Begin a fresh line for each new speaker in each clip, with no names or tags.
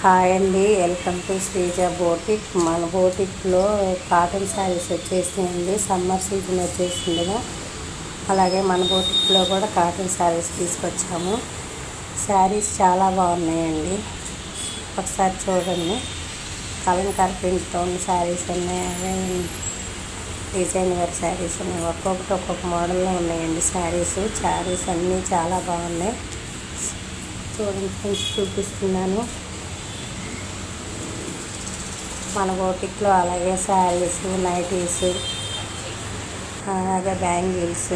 Hi అండి, welcome to Sreeja boutique. మన బోటిక్లో cotton saris వచ్చేసినాయండి. Summer season వచ్చేసిందిగా, అలాగే మన బోటిక్లో కూడా కాటన్ శారీస్ తీసుకొచ్చాము. శారీస్ చాలా బాగున్నాయండి, ఒకసారి చూడండి. కలంకారీ ప్రింట్తో ఉన్న శారీస్ ఉన్నాయి, అవే డిజైన్ వేర్ శారీస్ ఉన్నాయి. ఒక్కొక్కటి ఒక్కొక్క మోడల్లో ఉన్నాయండి శారీస్ అన్నీ చాలా బాగున్నాయి. చూడండి ఫ్రెండ్స్, చూపిస్తున్నాను. మన బోటిక్లో అలాగే శారీస్, నైటీస్, అలాగే బ్యాంగిల్స్,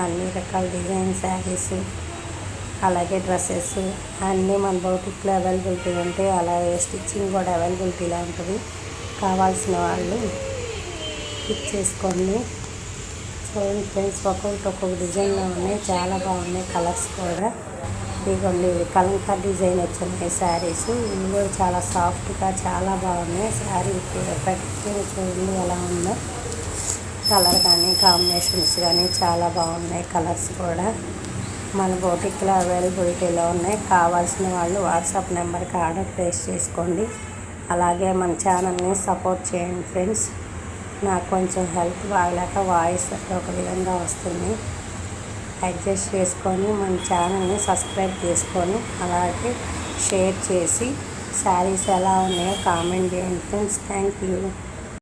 అన్ని రకాల డిజైన్ శారీస్, అలాగే డ్రెస్సెస్ అన్నీ మన బోటిక్లో అవైలబిలిటీ ఉంటాయి. అలాగే స్టిచ్చింగ్ కూడా అవైలబిలిటీలో ఉంటుంది. కావాల్సిన వాళ్ళు పిక్ చేసుకోండి. చూడండి ఫ్రెండ్స్, ఒక్కొక్క డిజైన్లో ఉన్నాయి, చాలా బాగున్నాయి. కలర్స్ కూడా ఇదిగోండి, కలంకారీ డిజైన్ వచ్చినాయి శారీస్. ఇవి కూడా చాలా సాఫ్ట్గా చాలా బాగున్నాయి. శారీ ఎఫెక్ట్ చూడండి ఎలా ఉందో. కలర్ కానీ కాంబినేషన్స్ కానీ చాలా బాగున్నాయి. కలర్స్ కూడా మన బోటిక్లో అవైలబిలిటీలో ఉన్నాయి. కావాల్సిన వాళ్ళు వాట్సాప్ నెంబర్కి ఆర్డర్ ప్లేస్ చేసుకోండి. అలాగే మన ఛానల్ని సపోర్ట్ చేయండి ఫ్రెండ్స్. నాకు కొంచెం హెల్త్ బాగలేక వాయిస్ ఒక విధంగా వస్తుంది. అడ్జస్ట్ చేసుకొని మన ఛానల్ని సబ్స్క్రైబ్ చేసుకొని, అలాగే షేర్ చేసి శారీస్ ఎలా ఉన్నాయో కామెంట్ చేయండి ఫ్రెండ్స్. Thank you.